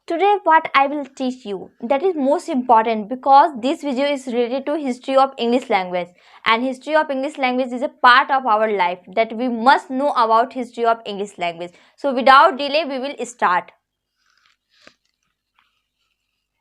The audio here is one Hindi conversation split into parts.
Today what I will teach you that is most important because this video is related to history of English language, and history of English language is a part of our life that we must know about history of English language. So without delay we will start.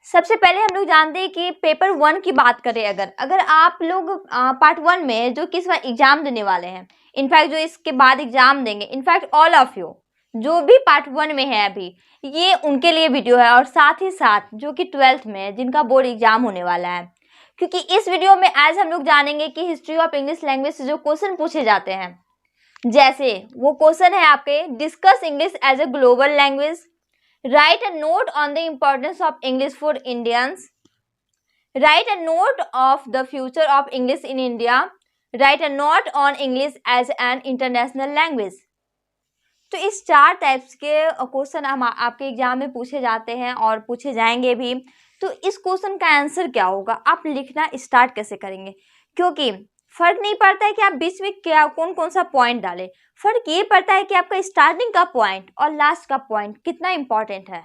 सबसे पहले हम लोग जानते हैं कि पेपर 1 की बात करें, अगर आप लोग पार्ट 1 में जो किस बार एग्जाम देने वाले हैं, इनफैक्ट जो इसके बाद एग्जाम देंगे, इनफैक्ट ऑल ऑफ यू जो भी पार्ट 1 में है अभी, ये उनके लिए वीडियो है, और साथ ही साथ जो कि 12th में है जिनका बोर्ड एग्जाम होने वाला है, क्योंकि इस वीडियो में आज हम लोग जानेंगे कि हिस्ट्री ऑफ इंग्लिश लैंग्वेज से जो क्वेश्चन पूछे जाते हैं, जैसे वो क्वेश्चन है आपके discuss English as a global language, write a note on the importance of English for Indians, write a note of the future of English in India, write a note on English as an international language. तो इस 4 टाइप्स के क्वेश्चन हम आपके एग्जाम में पूछे जाते हैं और पूछे जाएंगे भी। तो इस क्वेश्चन का आंसर क्या होगा, आप लिखना स्टार्ट कैसे करेंगे, क्योंकि फर्क नहीं पड़ता है कि आप बीच में क्या कौन कौन सा पॉइंट डालें, फर्क ये पड़ता है कि आपका स्टार्टिंग का पॉइंट और लास्ट का पॉइंट कितना इंपॉर्टेंट है।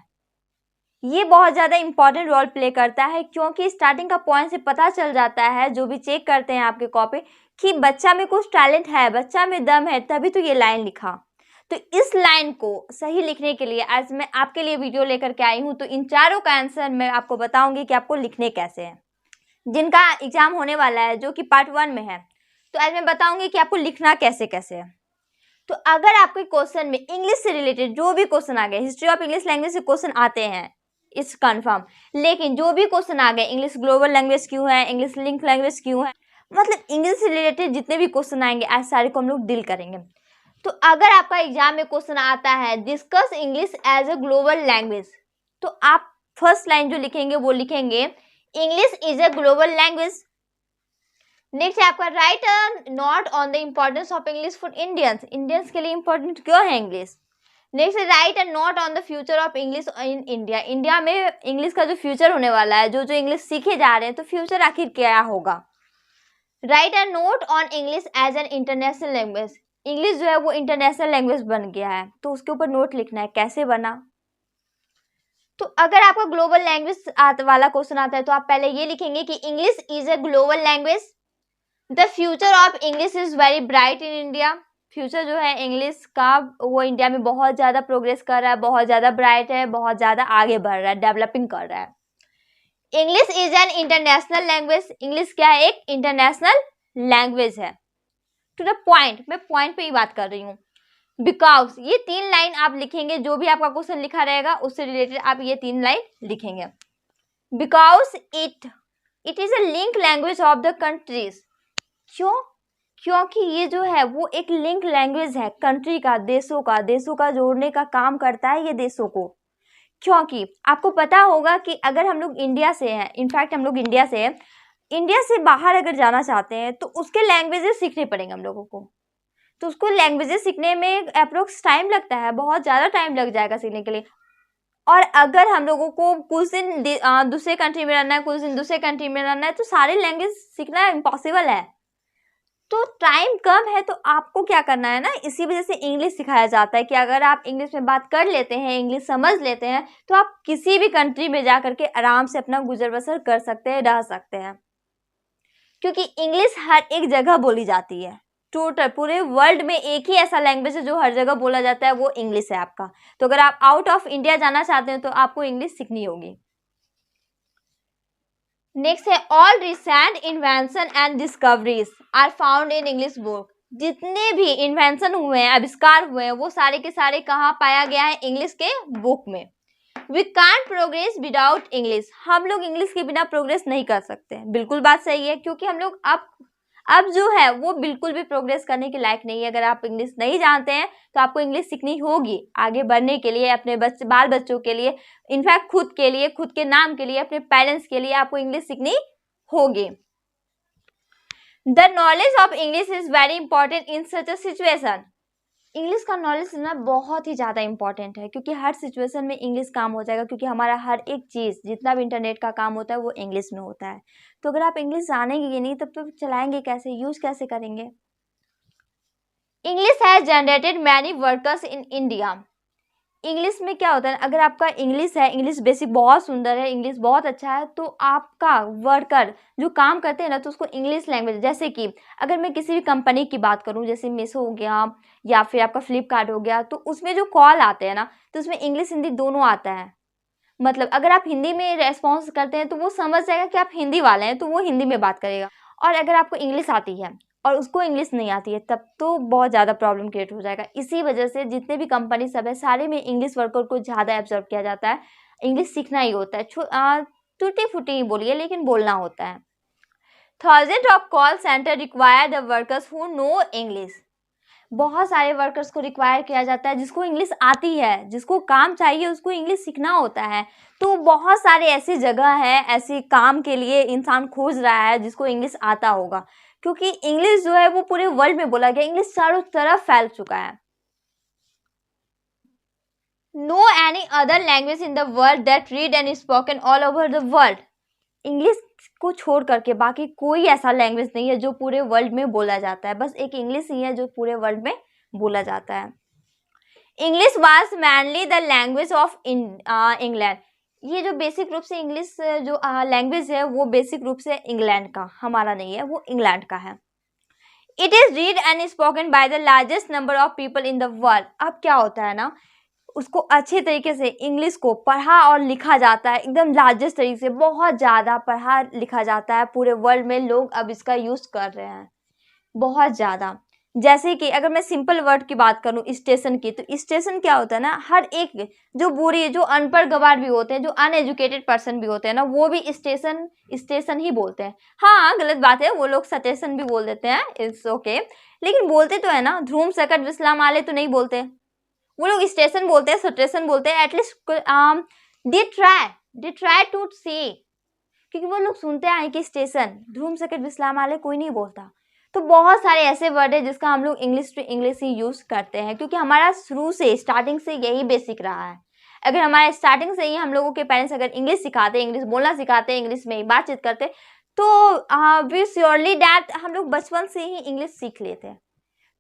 ये बहुत ज़्यादा इंपॉर्टेंट रोल प्ले करता है, क्योंकि स्टार्टिंग का पॉइंट से पता चल जाता है, जो भी चेक करते हैं आपके कॉपी, कि बच्चा में कुछ टैलेंट है, बच्चा में दम है, तभी तो ये लाइन लिखा। तो इस लाइन को सही लिखने के लिए आज मैं आपके लिए वीडियो लेकर के आई हूँ। तो इन चारों का आंसर मैं आपको बताऊंगी कि आपको लिखने कैसे हैं, जिनका एग्जाम होने वाला है जो कि पार्ट 1 में है। तो आज मैं बताऊंगी कि आपको लिखना कैसे कैसे है। तो अगर आपके क्वेश्चन में इंग्लिश से रिलेटेड जो भी क्वेश्चन आ गए, हिस्ट्री ऑफ इंग्लिश लैंग्वेज से क्वेश्चन आते हैं इस कंफर्म, लेकिन जो भी क्वेश्चन आ गए, इंग्लिश ग्लोबल लैंग्वेज क्यों है, इंग्लिश लिंक लैंग्वेज क्यों है, मतलब इंग्लिश से रिलेटेड जितने भी क्वेश्चन आएंगे आज सारे को हम लोग डील करेंगे। तो अगर आपका एग्जाम में क्वेश्चन आता है discuss English as a global language, तो आप फर्स्ट लाइन जो लिखेंगे वो लिखेंगे English is a global language. Next है आपका write a note on the importance of English for Indians, Indians के लिए इंपॉर्टेंट क्यों है इंग्लिश। नेक्स्ट है write a note on the future of English in India, India में इंग्लिश का जो फ्यूचर होने वाला है, जो जो इंग्लिश सीखे जा रहे हैं, तो फ्यूचर आखिर क्या होगा। Write a note on English as an international language, English जो है वो इंटरनेशनल लैंग्वेज बन गया है, तो उसके ऊपर नोट लिखना है कैसे बना। तो अगर आपका ग्लोबल लैंग्वेज वाला क्वेश्चन आता है तो आप पहले ये लिखेंगे कि English is a global language, the future of English is very bright in India, future जो है इंग्लिश का वो इंडिया में बहुत ज़्यादा प्रोग्रेस कर रहा है, बहुत ज़्यादा ब्राइट है, बहुत ज़्यादा आगे बढ़ रहा है, डेवलपिंग कर रहा है। English is an international language, English क्या है, एक इंटरनेशनल लैंग्वेज है। टू द पॉइंट, मैं पॉइंट पे ही बात कर रही हूँ। बिकॉज ये 3 लाइन आप लिखेंगे, जो भी आपका क्वेश्चन लिखा रहेगा उससे रिलेटेड आप ये 3 लाइन लिखेंगे। Because it is a link language of the countries, क्यों, क्योंकि ये जो है वो एक लिंक लैंग्वेज है कंट्री का, देशों का जोड़ने का काम करता है ये देशों को। क्योंकि आपको पता होगा कि अगर हम लोग इंडिया से हैं, इनफैक्ट हम लोग इंडिया से हैं, इंडिया से बाहर अगर जाना चाहते हैं तो उसके लैंग्वेजेस सीखने पड़ेंगे हम लोगों को। तो उसको लैंग्वेजेस सीखने में अप्रोक्स टाइम लगता है, बहुत ज़्यादा टाइम लग जाएगा सीखने के लिए। और अगर हम लोगों को कुछ दिन दूसरे कंट्री में रहना है, कुछ दिन दूसरे कंट्री में रहना है, तो सारे लैंग्वेज सीखना इम्पॉसिबल है, तो टाइम कम है। तो आपको क्या करना है ना, इसी वजह से इंग्लिश सिखाया जाता है कि अगर आप इंग्लिश में बात कर लेते हैं, इंग्लिश समझ लेते हैं, तो आप किसी भी कंट्री में जा करके आराम से अपना गुजर बसर कर सकते हैं, रह सकते हैं, क्योंकि इंग्लिश हर एक जगह बोली जाती है। टोटल पूरे वर्ल्ड में एक ही ऐसा लैंग्वेज है जो हर जगह बोला जाता है, वो इंग्लिश है आपका। तो अगर आप आउट ऑफ इंडिया जाना चाहते हैं तो आपको इंग्लिश सीखनी होगी। नेक्स्ट है all recent invention and discoveries are found in English book, जितने भी इन्वेंशन हुए हैं, आविष्कार हुए हैं, वो सारे के सारे कहाँ पाया गया है, इंग्लिश के बुक में। We can't progress without English, हम लोग इंग्लिश के बिना प्रोग्रेस नहीं कर सकते। बिल्कुल बात सही है, क्योंकि हम लोग अब जो है वो बिल्कुल भी प्रोग्रेस करने के लायक नहीं है। अगर आप इंग्लिश नहीं जानते हैं तो आपको इंग्लिश सीखनी होगी आगे बढ़ने के लिए, अपने बाल बच्चों के लिए, इनफैक्ट खुद के लिए, खुद के नाम के लिए, अपने पेरेंट्स के लिए आपको इंग्लिश सीखनी होगी। The knowledge of English is very important in such a situation, English का नॉलेज ना बहुत ही ज़्यादा इंपॉर्टेंट है, क्योंकि हर सिचुएशन में इंग्लिश काम हो जाएगा, क्योंकि हमारा हर एक चीज़ जितना भी इंटरनेट का काम होता है वो इंग्लिश में होता है। तो अगर आप इंग्लिश जानेंगे नहीं तब तो चलाएंगे कैसे, यूज कैसे करेंगे। English has generated many workers in India, English में क्या होता है, अगर आपका इंग्लिश है, इंग्लिश बेसिक बहुत सुंदर है, इंग्लिश बहुत अच्छा है, तो आपका वर्कर जो काम करते हैं ना, तो उसको इंग्लिश लैंग्वेज, जैसे कि अगर मैं किसी भी कंपनी की बात करूं, जैसे मीशो हो गया या फिर आपका फ्लिपकार्ट हो गया, तो उसमें जो कॉल आते हैं ना, तो उसमें इंग्लिश हिंदी दोनों आता है। मतलब अगर आप हिंदी में रेस्पॉन्स करते हैं तो वो समझ जाएगा कि आप हिंदी वाले हैं, तो वो हिंदी में बात करेगा। और अगर आपको इंग्लिश आती है और उसको इंग्लिश नहीं आती है, तब तो बहुत ज़्यादा प्रॉब्लम क्रिएट हो जाएगा। इसी वजह से जितने भी कंपनी सब है, सारे में इंग्लिश वर्कर को ज़्यादा एब्जॉर्व किया जाता है। इंग्लिश सीखना ही होता है, टूटी फूटी ही बोलिए, लेकिन बोलना होता है। Thousand of call centre require the workers who know English. बहुत सारे वर्कर्स को रिक्वायर किया जाता है जिसको इंग्लिश आती है, जिसको काम चाहिए उसको इंग्लिश सीखना होता है। तो बहुत सारे ऐसी जगह है, ऐसी काम के लिए इंसान खोज रहा है जिसको इंग्लिश आता होगा, क्योंकि इंग्लिश जो है वो पूरे वर्ल्ड में बोला गया, इंग्लिश चारों तरफ फैल चुका है। No any other language in the world that read and spoken all over the world. English को छोड़ करके बाकी कोई ऐसा लैंग्वेज नहीं है जो पूरे वर्ल्ड में बोला जाता है, बस एक इंग्लिश ही है जो पूरे वर्ल्ड में बोला जाता है। English was mainly the language of England. ये जो बेसिक रूप से इंग्लिश जो लैंग्वेज है वो बेसिक रूप से इंग्लैंड का, हमारा नहीं है, वो इंग्लैंड का है। It is read and spoken by the largest number of people in the world. अब क्या होता है ना, उसको अच्छे तरीके से इंग्लिश को पढ़ा और लिखा जाता है, एकदम लार्जेस्ट तरीके से, बहुत ज़्यादा पढ़ा लिखा जाता है, पूरे वर्ल्ड में लोग अब इसका यूज़ कर रहे हैं बहुत ज़्यादा। जैसे कि अगर मैं सिंपल वर्ड की बात करूं स्टेशन की, तो स्टेशन क्या होता है ना, हर एक जो बुरी, जो अनपढ़ गवार भी होते हैं, जो अनएजुकेटेड पर्सन भी होते हैं ना, वो भी स्टेशन स्टेशन ही बोलते हैं। हाँ, गलत बात है, वो लोग स्टेशन भी बोल देते हैं, इट्स ओके, लेकिन बोलते तो है ना। ध्रुम सकट विस्लाम आले तो नहीं बोलते, वो लोग स्टेशन बोलते हैं, स्टेशन बोलते हैं। एटलीस्ट दे ट्राई टू सी, क्योंकि वो लोग सुनते आए कि स्टेशन, ध्रुम सकट विस्लाम आले कोई नहीं बोलता। तो बहुत सारे ऐसे वर्ड है जिसका हम लोग इंग्लिश टू इंग्लिश ही यूज करते हैं, क्योंकि हमारा शुरू से स्टार्टिंग से यही बेसिक रहा है। अगर हमारे स्टार्टिंग से ही हम लोगों के पेरेंट्स अगर इंग्लिश सिखाते, इंग्लिश बोलना सिखाते, इंग्लिश में ही बातचीत करते, तो वी श्योरली डैट हम लोग बचपन से ही इंग्लिश सीख लेते हैं।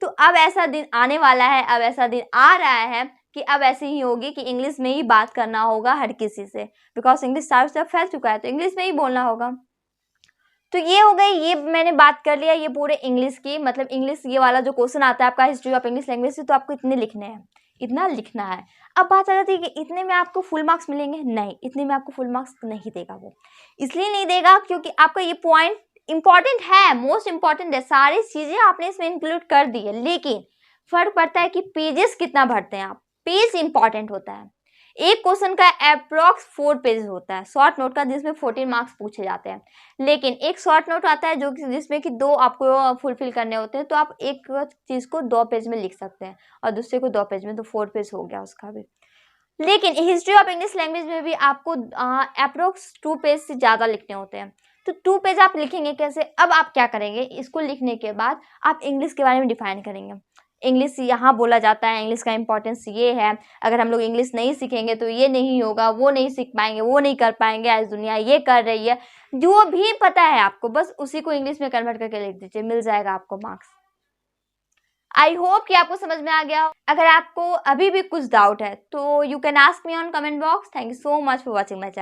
तो अब ऐसा दिन आने वाला है, अब ऐसा दिन आ रहा है कि अब ऐसे ही होगी कि इंग्लिश में ही बात करना होगा हर किसी से, बिकॉज इंग्लिश चारों तरफ फैल चुका है, तो इंग्लिश में ही बोलना होगा। तो ये हो गई, ये मैंने बात कर लिया ये पूरे इंग्लिश की। मतलब इंग्लिश ये वाला जो क्वेश्चन आता है आपका हिस्ट्री ऑफ इंग्लिश लैंग्वेज से, तो आपको इतने लिखने हैं, इतना लिखना है। अब बात आ जाती है कि इतने में आपको फुल मार्क्स मिलेंगे, नहीं, इतने में आपको फुल मार्क्स नहीं देगा वो। इसलिए नहीं देगा क्योंकि आपका ये पॉइंट इंपॉर्टेंट है, मोस्ट इंपॉर्टेंट है, सारी चीजें आपने इसमें इंक्लूड कर दी है, लेकिन फर्क पड़ता है कि पेजेस कितना भरते हैं आप। पेज इंपॉर्टेंट होता है। एक क्वेश्चन का अप्रॉक्स 4 पेज होता है शॉर्ट नोट का, जिसमें 14 मार्क्स पूछे जाते हैं। लेकिन एक शॉर्ट नोट आता है जो जिसमें कि 2 आपको फुलफिल करने होते हैं, तो आप एक चीज को 2 पेज में लिख सकते हैं और दूसरे को 2 पेज में, तो 4 पेज हो गया उसका भी। लेकिन हिस्ट्री ऑफ इंग्लिश लैंग्वेज में भी आपको अप्रोक्स 2 पेज से ज़्यादा लिखने होते हैं। तो 2 पेज आप लिखेंगे कैसे? अब आप क्या करेंगे, इसको लिखने के बाद आप इंग्लिश के बारे में डिफाइन करेंगे। इंग्लिश यहाँ बोला जाता है, इंग्लिश का इंपॉर्टेंस ये है, अगर हम लोग इंग्लिश नहीं सीखेंगे तो ये नहीं होगा, वो नहीं सीख पाएंगे, वो नहीं कर पाएंगे, आज दुनिया ये कर रही है, जो भी पता है आपको बस उसी को इंग्लिश में कन्वर्ट करके लिख दीजिए, मिल जाएगा आपको मार्क्स। आई होप कि आपको समझ में आ गया। अगर आपको अभी भी कुछ डाउट है तो you can ask me on comment box. Thank you so much for watching my channel.